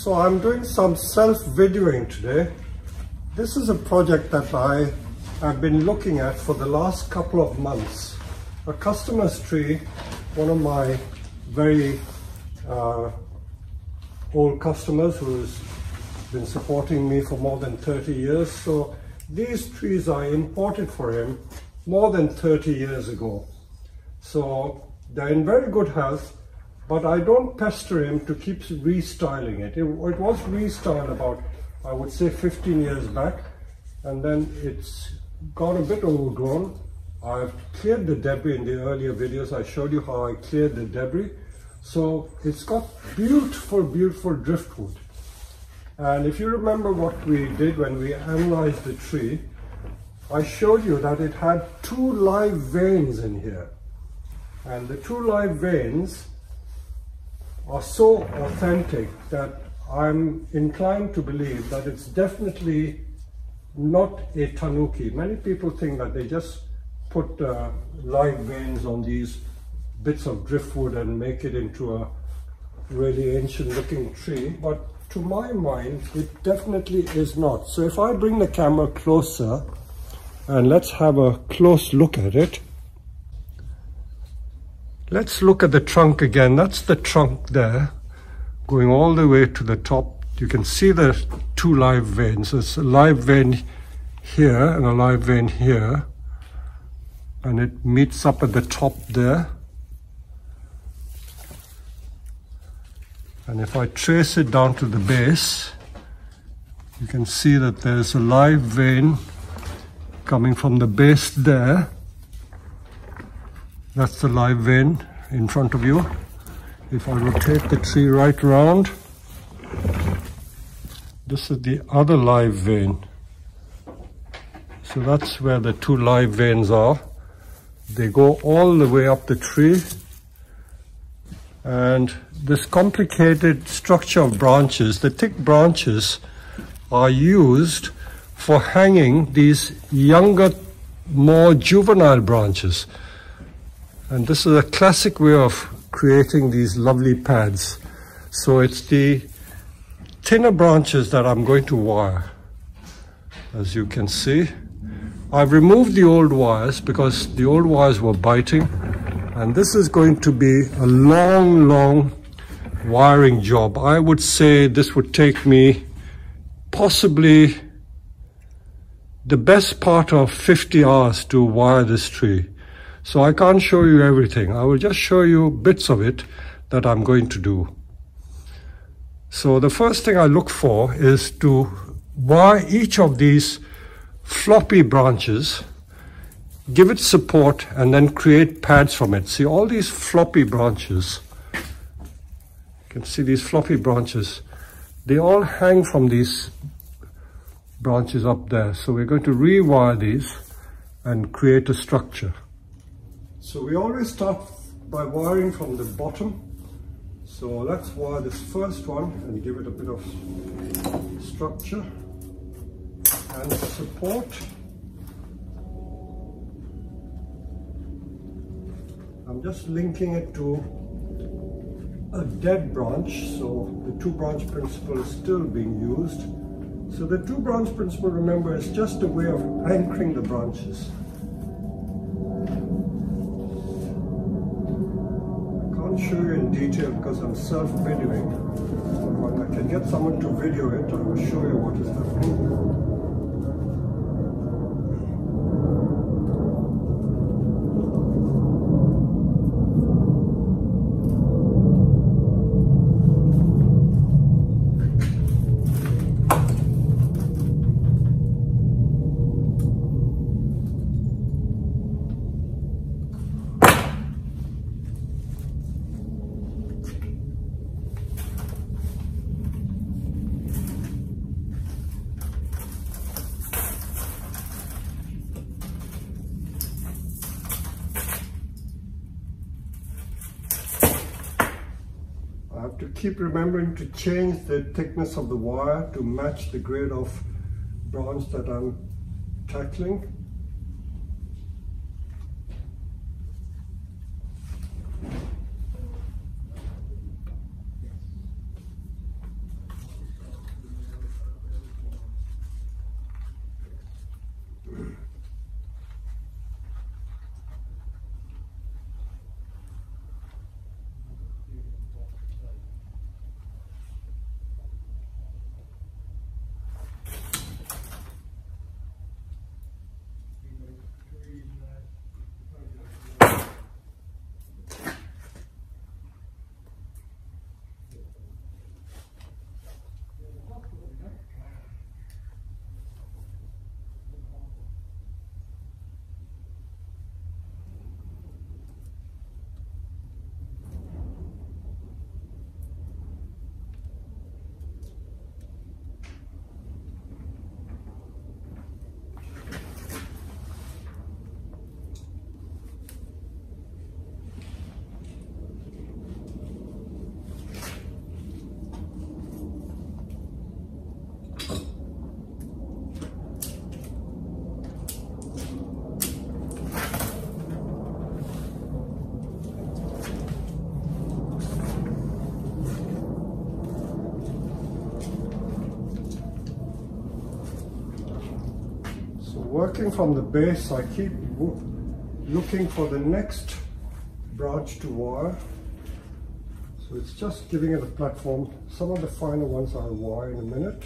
So I'm doing some self-videoing today. This is a project that I have been looking at for the last couple of months. A customer's tree, one of my very old customers who's been supporting me for more than 30 years. So these trees I imported for him more than 30 years ago. So they're in very good health. But I don't pester him to keep restyling it. It was restyled about, I would say, 15 years back, and then it's got a bit overgrown. I've cleared the debris in the earlier videos. I showed you how I cleared the debris. So it's got beautiful, beautiful driftwood. And if you remember what we did when we analyzed the tree, I showed you that it had 2 live veins in here. And the 2 live veins are so authentic that I'm inclined to believe that it's definitely not a tanuki. Many people think that they just put live veins on these bits of driftwood and make it into a really ancient looking tree, but to my mind it definitely is not. So if I bring the camera closer and let's have a close look at it. Let's look at the trunk again. That's the trunk there, going all the way to the top. You can see the 2 live veins. There's a live vein here and a live vein here, and it meets up at the top there. And if I trace it down to the base, you can see that there's a live vein coming from the base there. That's the live vein in front of you. If I rotate the tree right around, this is the other live vein. So that's where the 2 live veins are. They go all the way up the tree. And this complicated structure of branches, the thick branches, are used for hanging these younger, more juvenile branches. And this is a classic way of creating these lovely pads. So it's the thinner branches that I'm going to wire. As you can see, I've removed the old wires because the old wires were biting. And this is going to be a long, long wiring job. I would say this would take me possibly the best part of 50 hours to wire this tree. So I can't show you everything. I will just show you bits of it that I'm going to do. So the first thing I look for is to wire each of these floppy branches, give it support, and then create pads from it. See all these floppy branches. You can see these floppy branches. They all hang from these branches up there. So we're going to rewire these and create a structure. So we always start by wiring from the bottom. So let's wire this first one and give it a bit of structure and support. I'm just linking it to a dead branch, so the 2-branch principle is still being used. So the 2-branch principle, remember, is just a way of anchoring the branches. Show you in detail because I'm self-videoing. When I can get someone to video it, I will show you what is happening. To keep remembering to change the thickness of the wire to match the grade of branch that I'm tackling. working from the base, I keep looking for the next branch to wire. So it's just giving it a platform. Some of the finer ones I'll wire in a minute.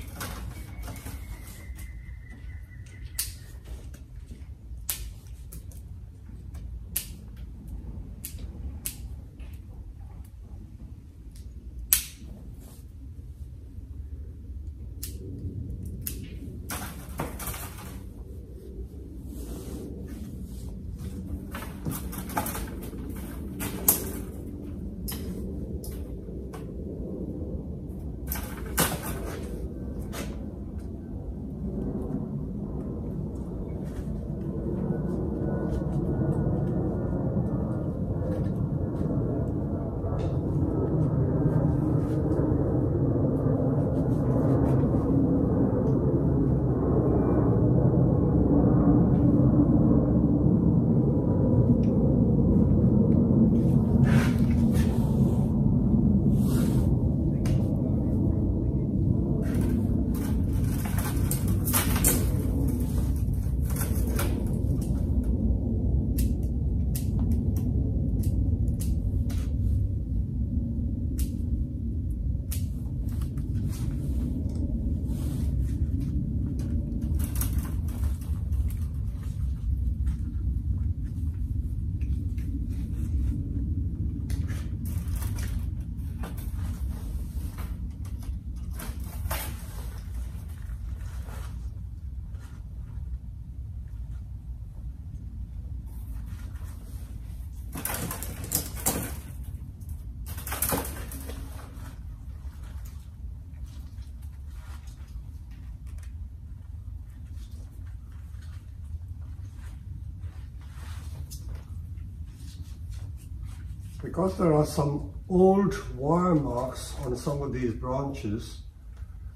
Because there are some old wire marks on some of these branches,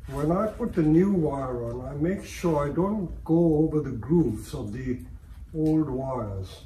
when I put the new wire on, I make sure I don't go over the grooves of the old wires.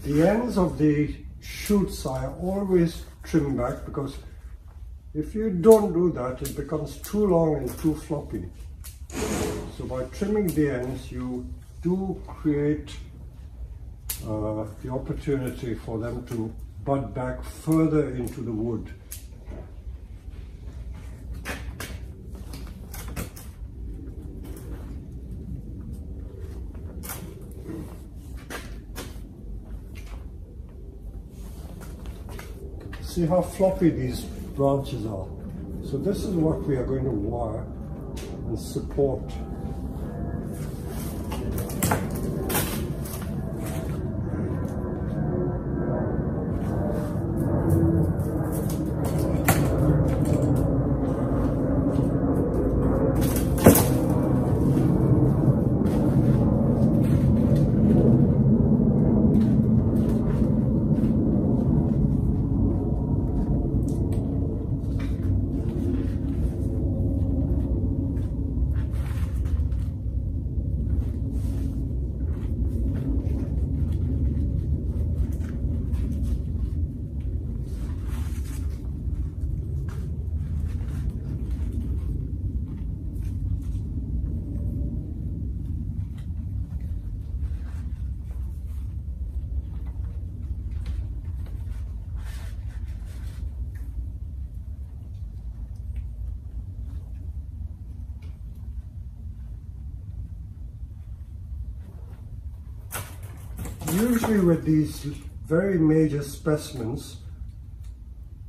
The ends of the shoots I always trim back, because if you don't do that, it becomes too long and too floppy. So by trimming the ends, you do create the opportunity for them to bud back further into the wood. See how floppy these branches are. So this is what we are going to wire and support. Usually with these very major specimens,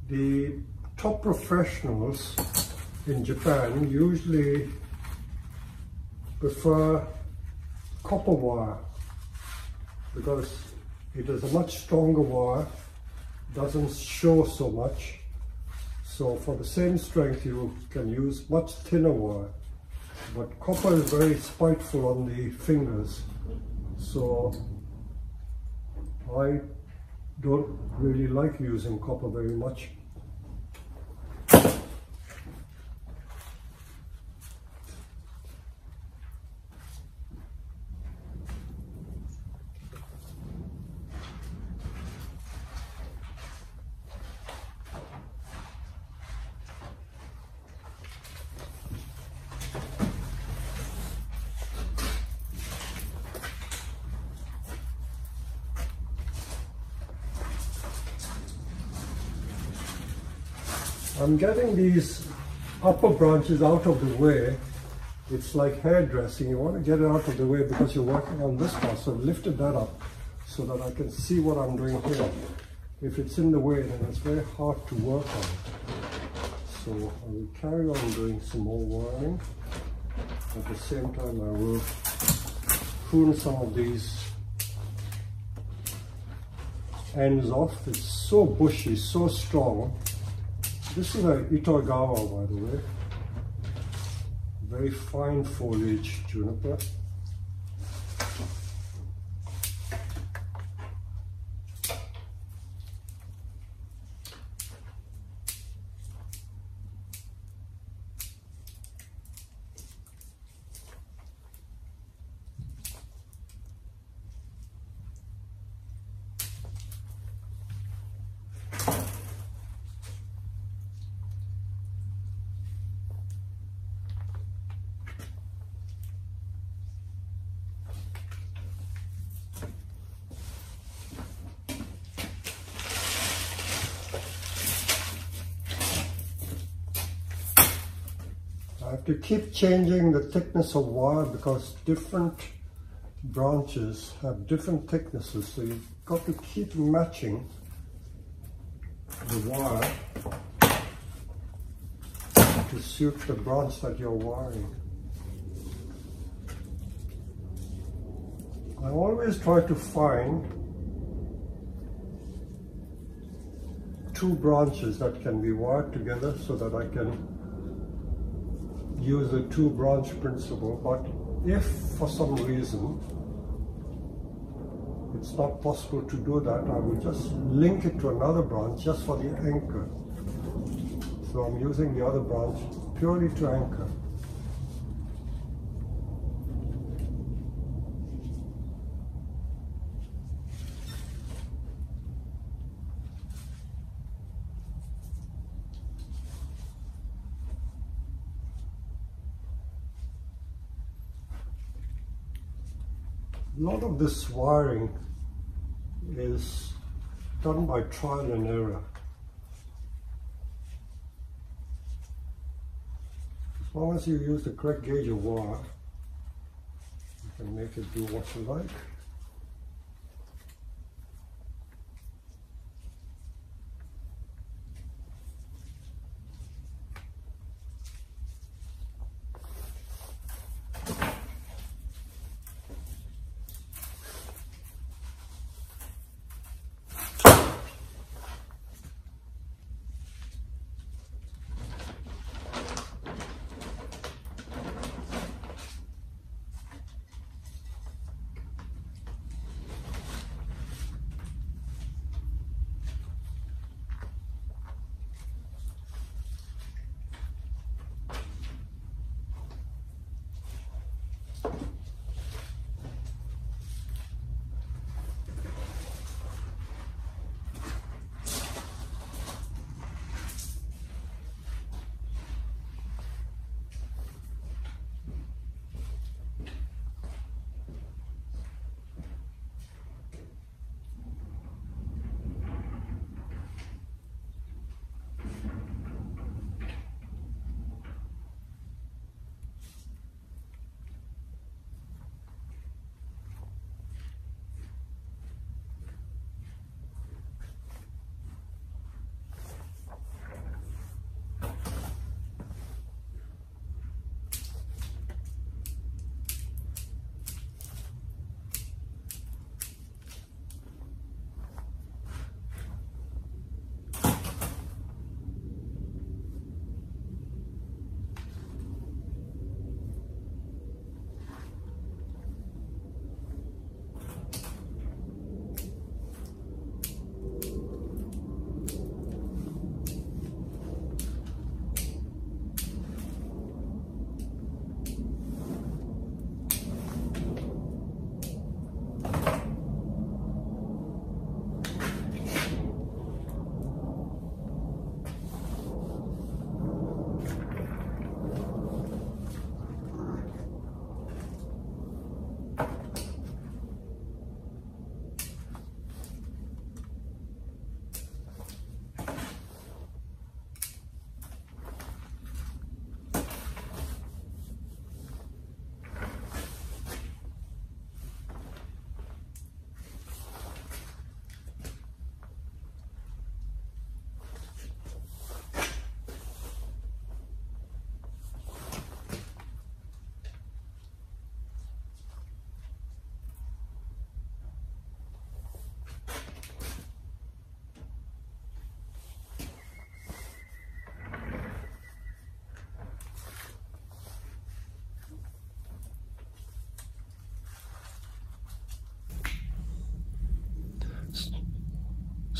the top professionals in Japan usually prefer copper wire because it is a much stronger wire, doesn't show so much. So for the same strength you can use much thinner wire. But copper is very spiteful on the fingers, so I don't really like using copper very much. I'm getting these upper branches out of the way. It's like hairdressing. You want to get it out of the way because you're working on this part. So I've lifted that up so that I can see what I'm doing here. If it's in the way, then it's very hard to work on it. So I will carry on doing some more wiring. At the same time, I will prune some of these ends off. It's so bushy, so strong. This is a Itogawa, by the way. Very fine foliage juniper. I have to keep changing the thickness of wire because different branches have different thicknesses, so you've got to keep matching the wire to suit the branch that you're wiring. I always try to find two branches that can be wired together so that I can use the two branch principle. But if for some reason it's not possible to do that, I will just link it to another branch just for the anchor. So I'm using the other branch purely to anchor. A lot of this wiring is done by trial and error. As long as you use the correct gauge of wire, you can make it do what you like.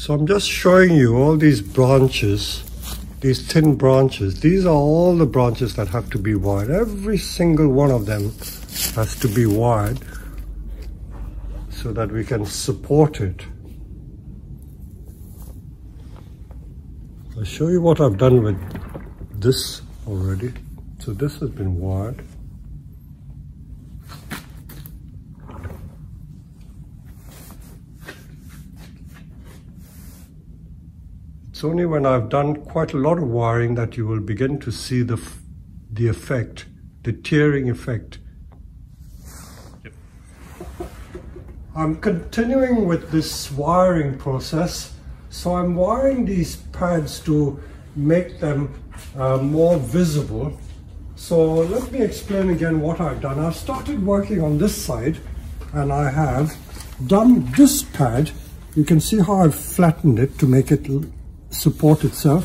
So I'm just showing you all these branches, these thin branches. These are all the branches that have to be wired. Every single one of them has to be wired so that we can support it. I'll show you what I've done with this already. So this has been wired. It's only when I've done quite a lot of wiring that you will begin to see the effect, the tearing effect. Yep. I'm continuing with this wiring process. So I'm wiring these pads to make them more visible. So let me explain again what I've done. I've started working on this side and I have done this pad. You can see how I've flattened it to make it support itself.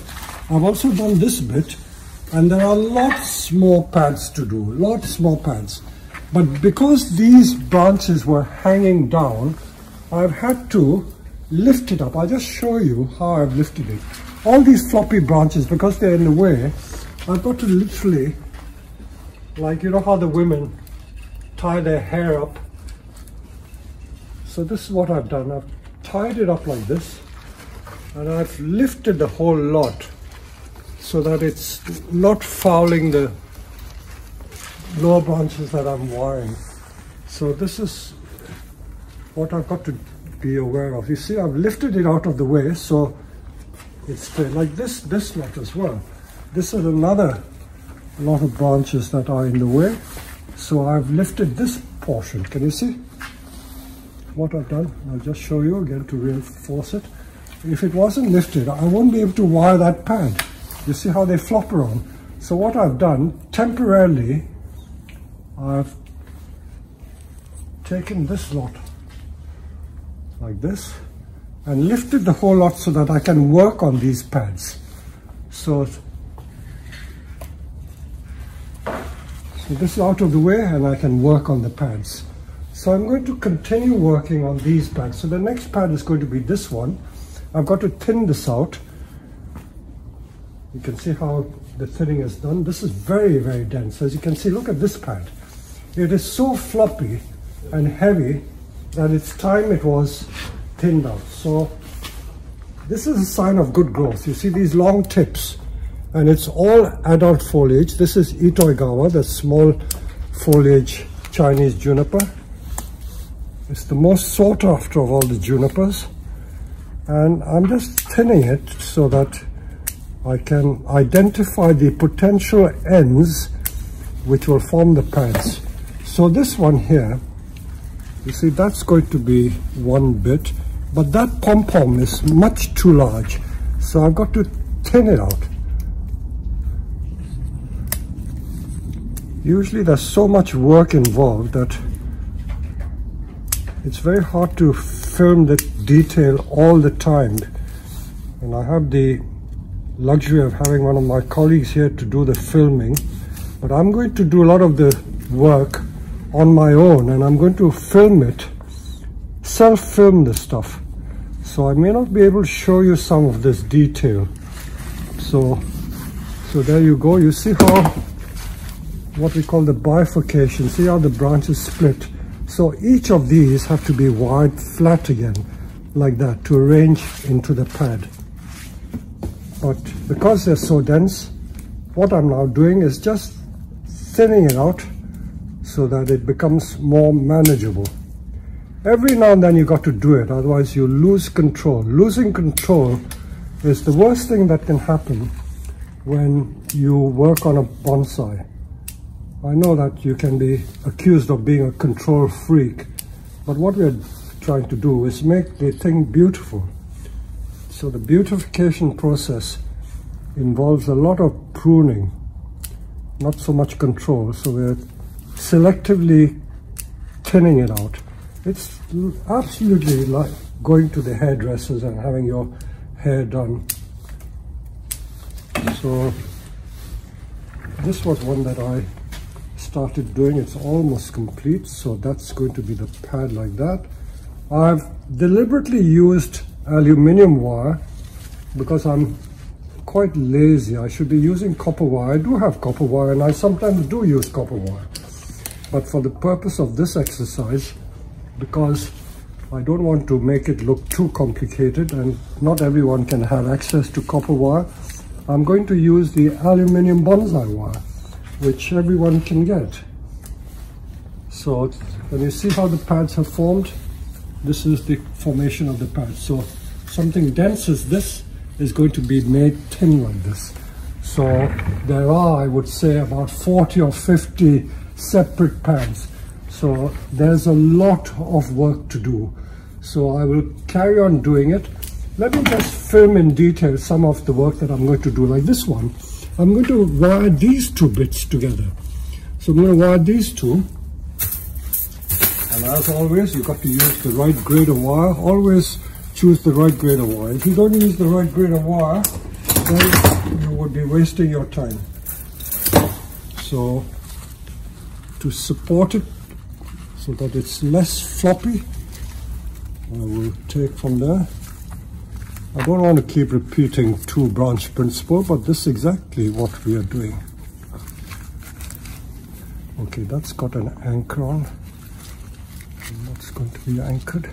I've also done this bit, and there are lots more pads to do, lots more pads. But because these branches were hanging down, I've had to lift it up. I'll just show you how I've lifted it. All these floppy branches, because they're in the way, I've got to literally, like, you know how the women tie their hair up. So this is what I've done. I've tied it up like this, and I've lifted the whole lot so that it's not fouling the lower branches that I'm wiring. So this is what I've got to be aware of. You see, I've lifted it out of the way, so it's straight. Like this lot as well. This is another lot of branches that are in the way. So I've lifted this portion. Can you see what I've done? I'll just show you again to reinforce it. If it wasn't lifted, I won't be able to wire that pad. You see how they flop around? So what I've done, temporarily, I've taken this lot like this and lifted the whole lot so that I can work on these pads. So this is out of the way and I can work on the pads. So I'm going to continue working on these pads. So the next pad is going to be this one. I've got to thin this out. You can see how the thinning is done. This is very, very dense. As you can see, look at this pad. It is so floppy and heavy that it's time it was thinned out. So this is a sign of good growth. You see these long tips, and it's all adult foliage. This is Itoigawa, the small foliage Chinese juniper. It's the most sought after of all the junipers. And I'm just thinning it so that I can identify the potential ends which will form the pads. So this one here, you see, that's going to be one bit, but that pom-pom is much too large. So I've got to thin it out. Usually there's so much work involved that it's very hard to film the detail all the time. And I have the luxury of having one of my colleagues here to do the filming. But I'm going to do a lot of the work on my own, and I'm going to film it, self-film the stuff. So I may not be able to show you some of this detail. So there you go. You see how, what we call the bifurcation. See how the branches split. So each of these have to be wired flat again, like that, to arrange into the pad. But because they're so dense, what I'm now doing is just thinning it out so that it becomes more manageable. Every now and then you got to do it, otherwise you lose control. Losing control is the worst thing that can happen when you work on a bonsai. I know that you can be accused of being a control freak, but what we're trying to do is make the thing beautiful. So the beautification process involves a lot of pruning, not so much control. So we're selectively thinning it out. It's absolutely like going to the hairdressers and having your hair done. So this was one that I started doing. It's almost complete, so that's going to be the pad like that. I've deliberately used aluminium wire because I'm quite lazy. I should be using copper wire. I do have copper wire and I sometimes do use copper wire. But for the purpose of this exercise, because I don't want to make it look too complicated and not everyone can have access to copper wire, I'm going to use the aluminium bonsai wire, which everyone can get. So when you see how the pads have formed, this is the formation of the pads. So something dense as this is going to be made thin like this. So there are, I would say, about 40 or 50 separate pads. So there's a lot of work to do. So I will carry on doing it. Let me just film in detail some of the work that I'm going to do. Like this one, I'm going to wire these two bits together. So I'm going to wire these two. And as always, you've got to use the right grade of wire. Always choose the right grade of wire. If you don't use the right grade of wire, then you would be wasting your time. So to support it so that it's less floppy, I will take from there. I don't want to keep repeating two branch principle, but this is exactly what we are doing. Okay, that's got an anchor on. And that's going to be anchored.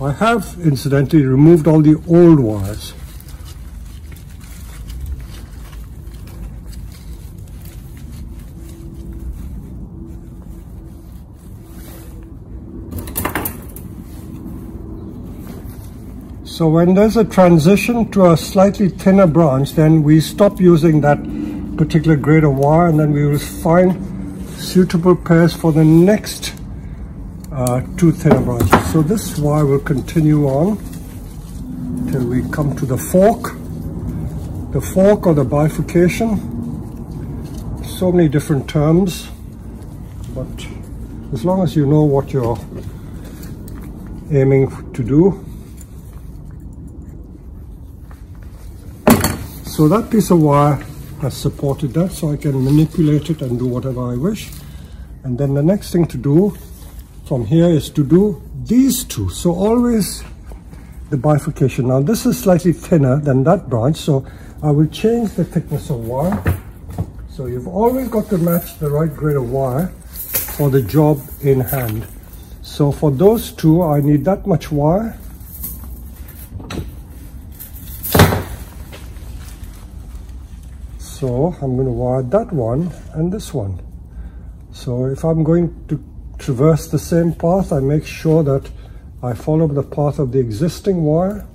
I have incidentally removed all the old wires. So when there's a transition to a slightly thinner branch, then we stop using that particular grade of wire and then we will find suitable pairs for the next two thinner branches. So this wire will continue on till we come to the fork or the bifurcation. So many different terms, but as long as you know what you're aiming to do. So that piece of wire has supported that, so I can manipulate it and do whatever I wish. And then the next thing to do from here is to do these two. So always the bifurcation. Now this is slightly thinner than that branch, so I will change the thickness of wire. So you've always got to match the right grade of wire for the job in hand. So for those two, I need that much wire. So I'm going to wire that one and this one. So if I'm going to traverse the same path, I make sure that I follow the path of the existing wire.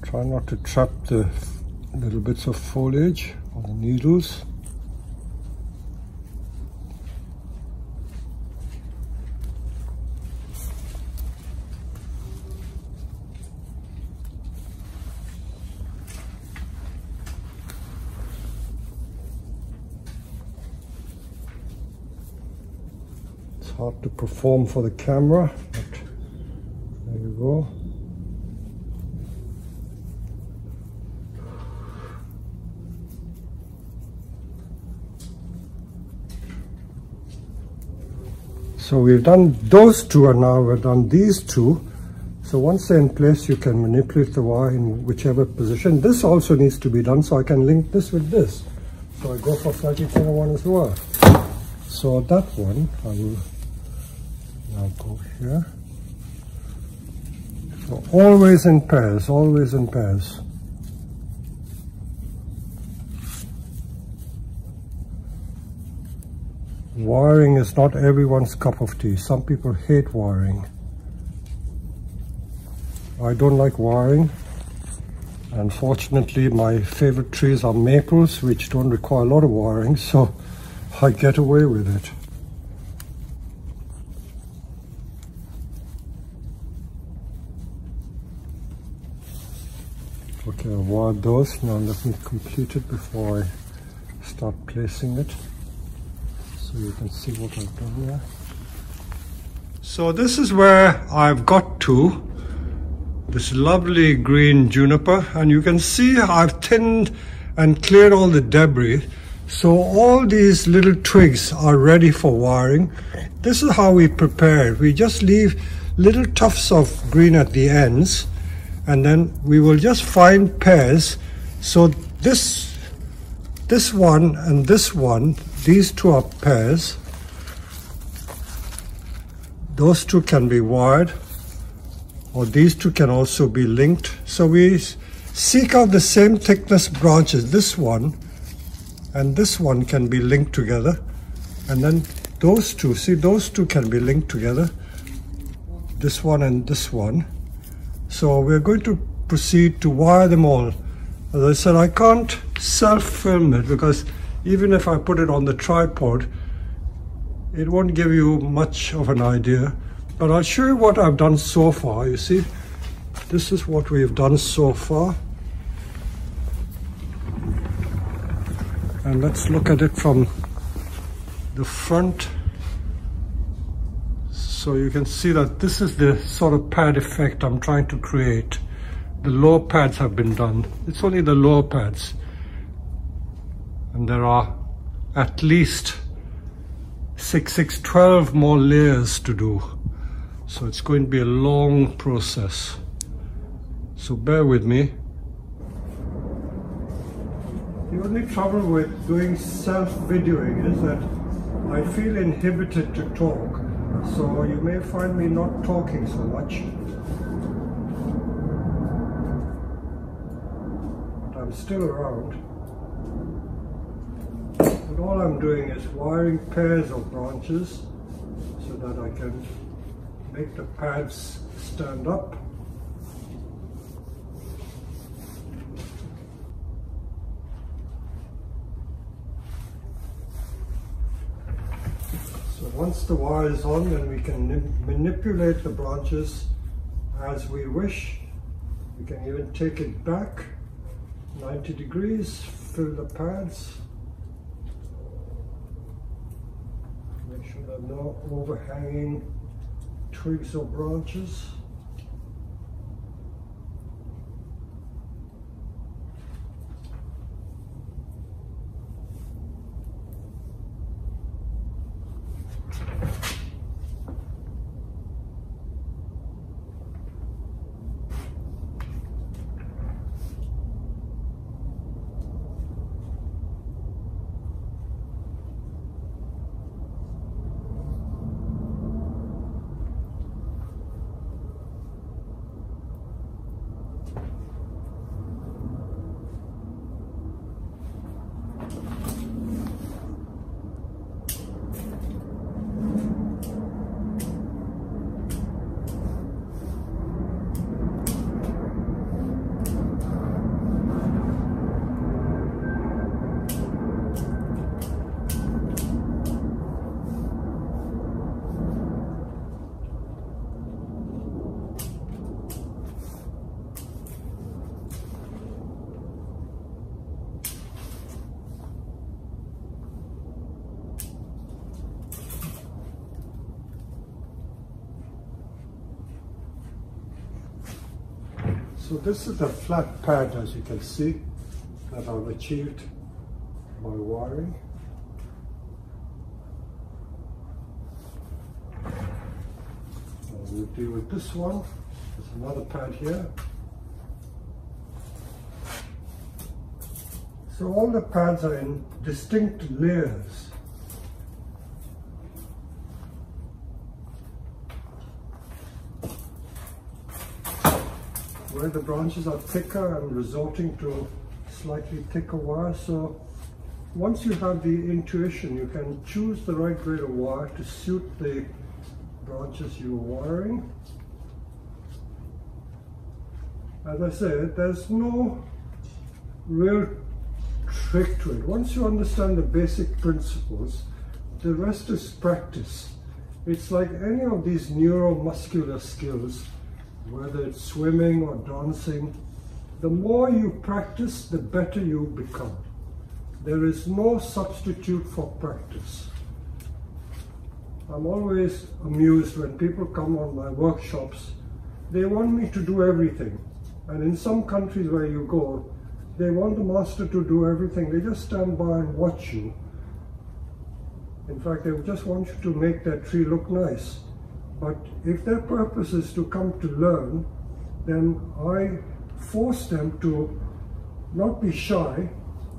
Try not to trap the little bits of foliage or the needles. It's hard to perform for the camera, but there you go. So we've done those two and now we've done these two. So once they're in place, you can manipulate the wire in whichever position. This also needs to be done, so I can link this with this. So I go for slightly thinner one as well. So that one, I will now go here. So always in pairs, always in pairs. wiring is not everyone's cup of tea. Some people hate wiring. I don't like wiring. Unfortunately, my favorite trees are maples, which don't require a lot of wiring, so I get away with it. Okay, I've wired those. Now let me complete it before I start placing it, so you can see what I've done there. So this is where I've got to, this lovely green juniper, and you can see I've thinned and cleared all the debris, so all these little twigs are ready for wiring. This is how we prepare it. We just leave little tufts of green at the ends, and then we will just find pairs. So this one and this one, these two are pairs. Those two can be wired, or these two can also be linked. So we seek out the same thickness branches. This one and this one can be linked together, and then those two, see, those two can be linked together, this one and this one. So we're going to proceed to wire them all. As I said, I can't self-film it because even if I put it on the tripod, it won't give you much of an idea. But I'll show you what I've done so far. You see, this is what we've done so far. And let's look at it from the front. So you can see that this is the sort of pad effect I'm trying to create. The lower pads have been done. It's only the lower pads. And there are at least 12 more layers to do. So it's going to be a long process. So bear with me. The only trouble with doing self-videoing is that I feel inhibited to talk. So you may find me not talking so much. But I'm still around. And all I'm doing is wiring pairs of branches so that I can make the pads stand up. So once the wire is on, then we can manipulate the branches as we wish. We can even take it back 90 degrees, fill the pads. Make sure there are no overhanging twigs or branches. So this is the flat pad, as you can see, that I've achieved by wiring. We'll deal with this one. There's another pad here. So all the pads are in distinct layers. Where the branches are thicker, I'm resorting to slightly thicker wire, so once you have the intuition, you can choose the right grade of wire to suit the branches you're wiring. As I said, there's no real trick to it. Once you understand the basic principles, the rest is practice. It's like any of these neuromuscular skills, whether it's swimming or dancing. The more you practice, the better you become. There is no substitute for practice. I'm always amused when people come on my workshops. They want me to do everything. And in some countries where you go, they want the master to do everything. They just stand by and watch you. In fact, they just want you to make their tree look nice. But if their purpose is to come to learn, then I force them to not be shy,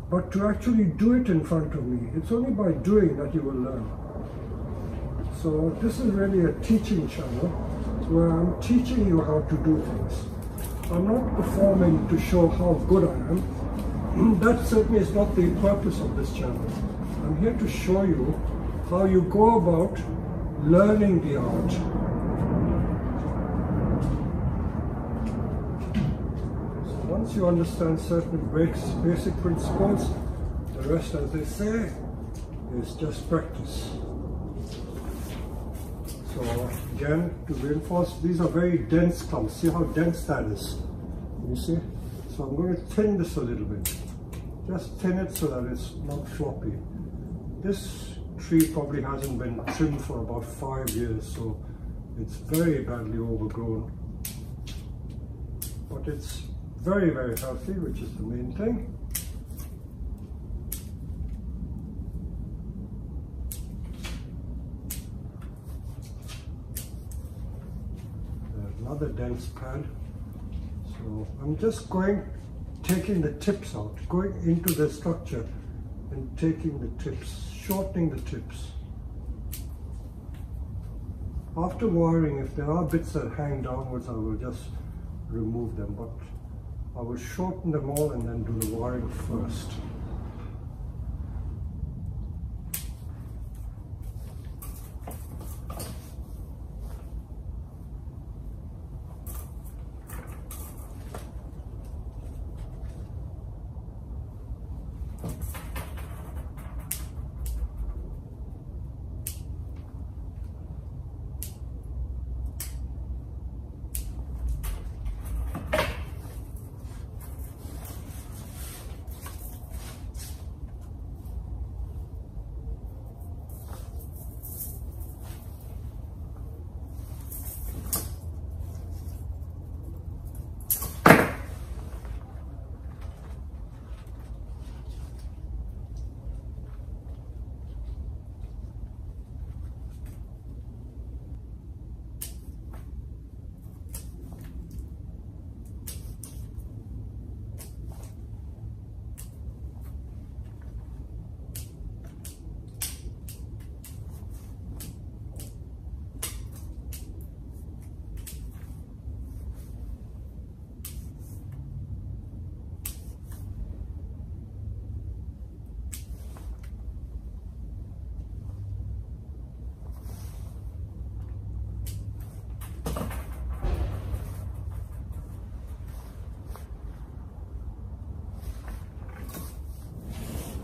but to actually do it in front of me. It's only by doing that you will learn. So this is really a teaching channel where I'm teaching you how to do things. I'm not performing to show how good I am. That certainly is not the purpose of this channel. I'm here to show you how you go about learning the art. So once you understand certain basic principles, the rest, as they say, is just practice. So again, to reinforce, these are very dense clumps. See how dense that is? You see? So I'm going to thin this a little bit. Just thin it so that it's not floppy. This tree probably hasn't been trimmed for about 5 years, so it's very badly overgrown. But it's very, very healthy, which is the main thing. Another dense pad. So I'm just taking the tips out, going into the structure and taking the tips, shortening the tips. After wiring, if there are bits that hang downwards, I will just remove them, but I will shorten them all and then do the wiring first.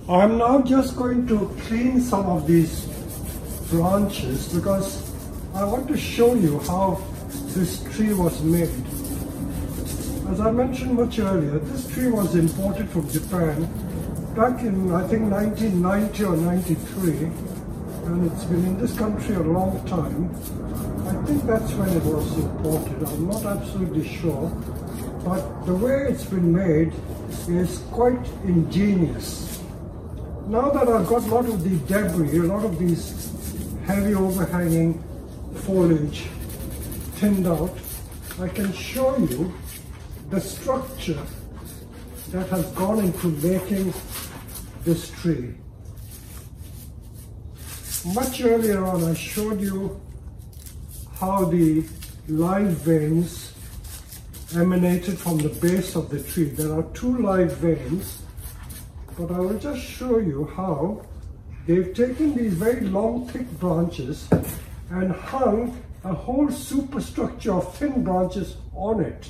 I'm now just going to clean some of these branches because I want to show you how this tree was made. As I mentioned much earlier, this tree was imported from Japan back in, I think, 1990 or 93, and it's been in this country a long time. I think that's when it was imported. I'm not absolutely sure, but the way it's been made is quite ingenious. Now that I've got a lot of the debris, a lot of these heavy overhanging foliage thinned out, I can show you the structure that has gone into making this tree. Much earlier on, I showed you how the live veins emanated from the base of the tree. There are two live veins but I will just show you how they've taken these very long, thick branches and hung a whole superstructure of thin branches on it.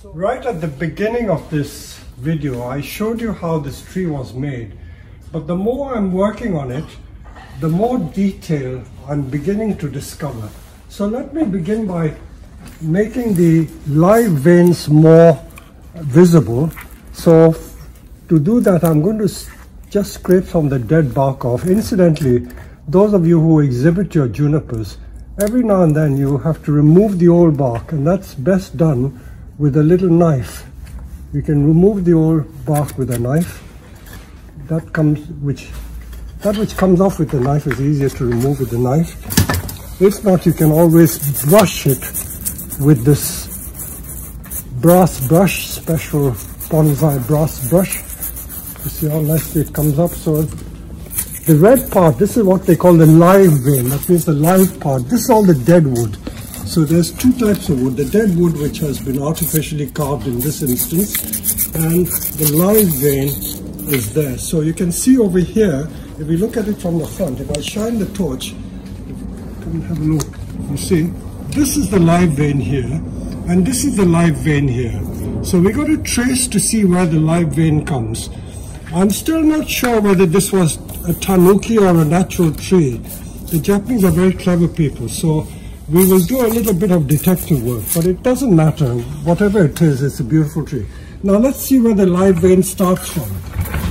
So right at the beginning of this video, I showed you how this tree was made, but the more I'm working on it, the more detail I'm beginning to discover. So let me begin by making the live veins more visible. So to do that, I'm going to just scrape some of the dead bark off. Incidentally, those of you who exhibit your junipers, every now and then you have to remove the old bark, and that's best done with a little knife. You can remove the old bark with a knife. That which comes off with the knife is easier to remove with the knife. If not, you can always brush it with this brass brush, special bonsai brass brush. You see how nicely it comes up. So the red part, this is what they call the live vein. That means the live part. This is all the dead wood. So there's two types of wood. The dead wood, which has been artificially carved in this instance, and the live vein is there. So you can see over here, if we look at it from the front, if I shine the torch, come and have a look. You see, this is the live vein here, and this is the live vein here. So we're going to trace to see where the live vein comes. I'm still not sure whether this was a tanuki or a natural tree. The Japanese are very clever people, so we will do a little bit of detective work, but it doesn't matter. Whatever it is, it's a beautiful tree. Now let's see where the live vein starts from.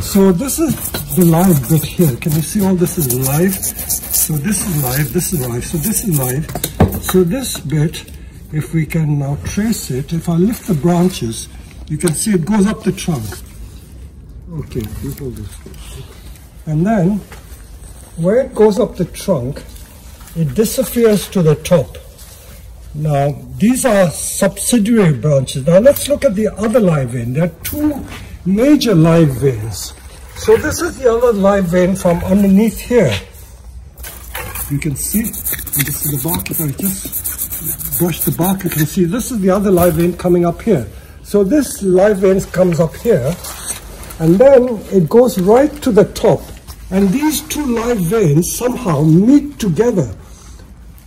So this is the live bit here. Can you see all this is live? So this is live, this is live, so this is live. So this bit, if we can now trace it, if I lift the branches, you can see it goes up the trunk. Okay, you hold this. And then, where it goes up the trunk, it disappears to the top. Now, these are subsidiary branches. Now let's look at the other live vein. There are two major live veins. So this is the other live vein from underneath here. You can see, this is the bark. If I just brush the bark, you can see this is the other live vein coming up here. So this live vein comes up here, and then it goes right to the top. And these two live veins somehow meet together.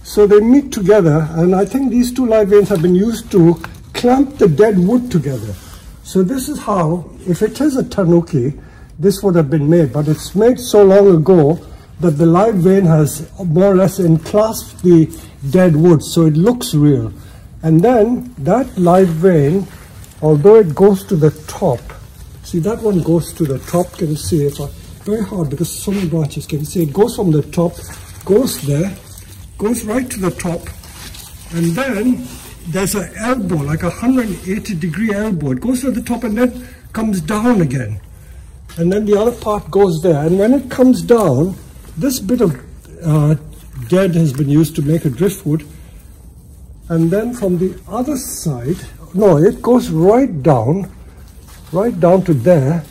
So they meet together, and I think these two live veins have been used to clamp the dead wood together. So this is how, if it is a tanuki, this would have been made, but it's made so long ago that the live vein has more or less enclasped the dead wood, so it looks real. And then that live vein, although it goes to the top, see that one goes to the top, can you see it? Very hard because so many branches, can you see it goes from the top, goes there, goes right to the top, and then there's an elbow, like a 180-degree elbow. It goes to the top and then comes down again. And then the other part goes there. And when it comes down, this bit of dead has been used to make a driftwood. And then from the other side, no, it goes right down to there.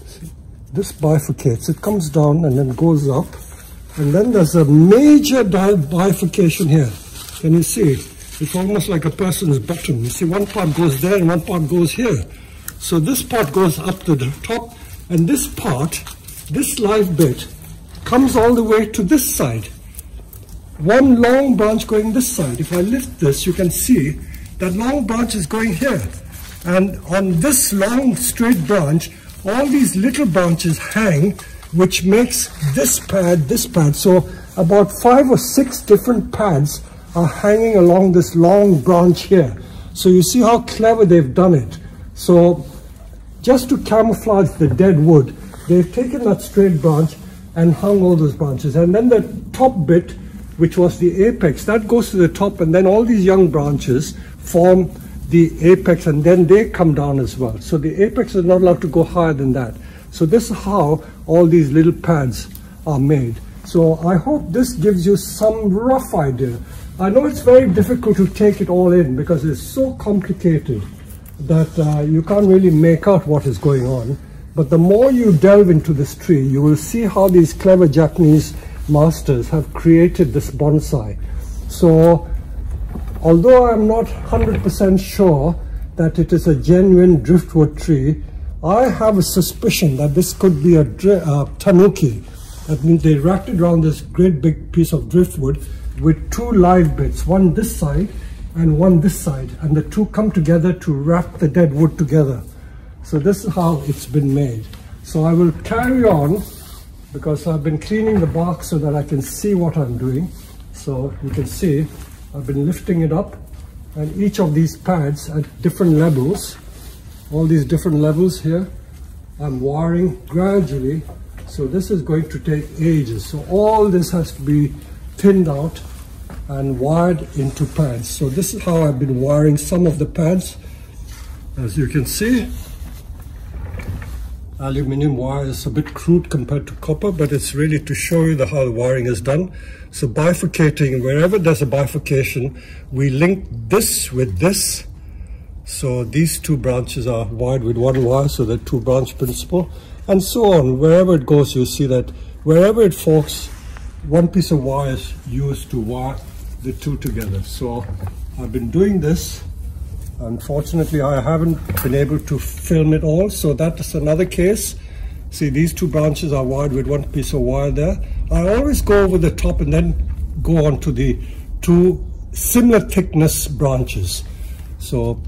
See, this bifurcates, it comes down and then goes up. And then there's a major bifurcation here. Can you see? It's almost like a person's button. You see, one part goes there and one part goes here. So this part goes up to the top, and this part, this live bit, comes all the way to this side. One long branch going this side. If I lift this, you can see that long branch is going here. And on this long straight branch, all these little branches hang, which makes this pad. So about 5 or 6 different pads are hanging along this long branch here. So you see how clever they've done it. So just to camouflage the dead wood, they've taken that straight branch and hung all those branches. And then the top bit, which was the apex, that goes to the top, and then all these young branches form the apex, and then they come down as well. So the apex is not allowed to go higher than that. So this is how all these little pads are made. So I hope this gives you some rough idea. I know it's very difficult to take it all in because it's so complicated that you can't really make out what is going on. But the more you delve into this tree, you will see how these clever Japanese masters have created this bonsai. So although I'm not 100% sure that it is a genuine driftwood tree. I have a suspicion that this could be a tanuki. That means they wrapped it around this great big piece of driftwood with two live bits, one this side and one this side, and the two come together to wrap the dead wood together. So this is how it's been made. So I will carry on, because I've been cleaning the bark so that I can see what I'm doing. So you can see I've been lifting it up, and each of these pads at different levels, all these different levels here, I'm wiring gradually. So this is going to take ages. So all this has to be thinned out and wired into pads. So this is how I've been wiring some of the pads. As you can see, aluminium wire is a bit crude compared to copper, but it's really to show you how the wiring is done. So bifurcating, wherever there's a bifurcation, we link this with this. So these two branches are wired with one wire, so the two branch principle, and so on. Wherever it goes, you see that wherever it forks, one piece of wire is used to wire the two together. So I've been doing this. Unfortunately, I haven't been able to film it all, so that is another case. See, these two branches are wired with one piece of wire there. I always go over the top and then go on to the two similar thickness branches. So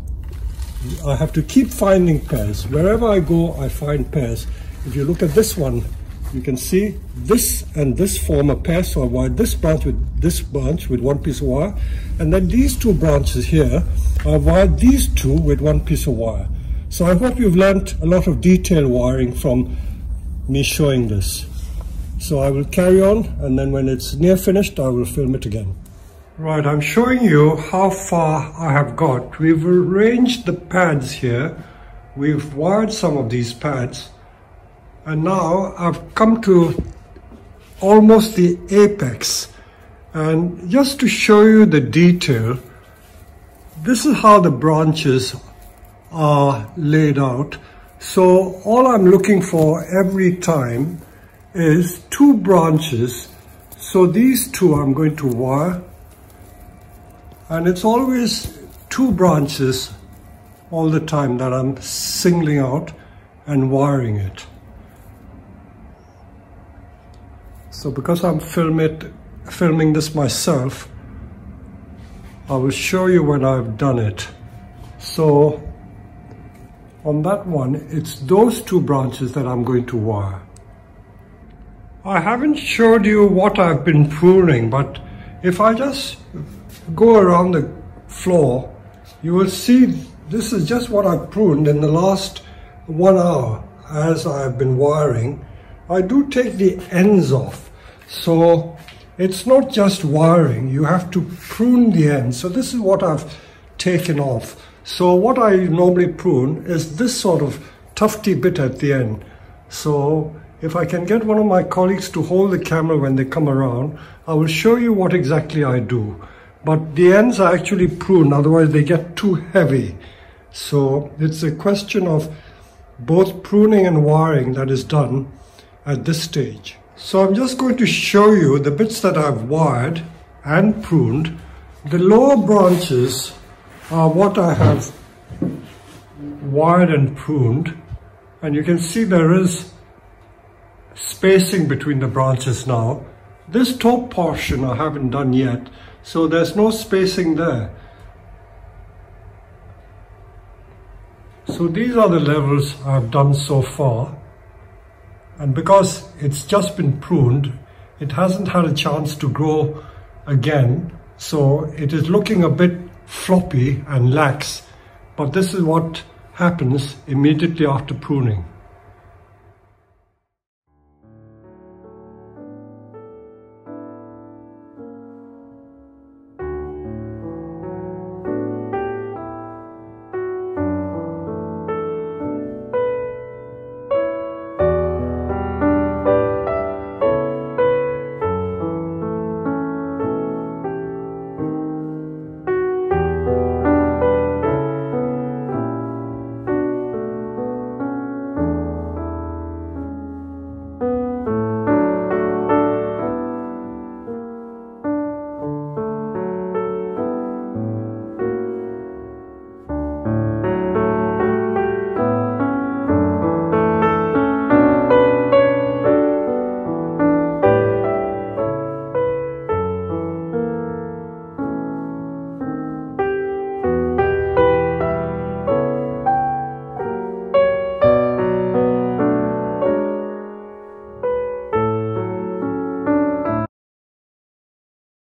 I have to keep finding pairs. Wherever I go, I find pairs. If you look at this one, you can see this and this form a pair. So I wired this branch with one piece of wire, and then these two branches here, I wired these two with one piece of wire. So I hope you've learned a lot of detail wiring from me showing this. So I will carry on, and then when it's near finished, I will film it again. Right, I'm showing you how far I have got. We've arranged the pads here. We've wired some of these pads. And now I've come to almost the apex. And just to show you the detail, this is how the branches are laid out. So all I'm looking for every time is two branches. So these two I'm going to wire. And it's always two branches all the time that I'm singling out and wiring it. So because I'm filming this myself, I will show you when I've done it. So on that one, it's those two branches that I'm going to wire. I haven't showed you what I've been pruning, but if I just go around the floor, you will see this is just what I've pruned in the last 1 hour as I've been wiring. I do take the ends off, so it's not just wiring, you have to prune the ends. So this is what I've taken off. So what I normally prune is this sort of tufty bit at the end. So if I can get one of my colleagues to hold the camera when they come around, I will show you what exactly I do. But the ends are actually pruned, otherwise they get too heavy. So it's a question of both pruning and wiring that is done at this stage. So I'm just going to show you the bits that I've wired and pruned. The lower branches are what I have wired and pruned. And you can see there is spacing between the branches now. This top portion I haven't done yet, so there's no spacing there. So these are the levels I've done so far. And because it's just been pruned, it hasn't had a chance to grow again. So it is looking a bit floppy and lax. But this is what happens immediately after pruning.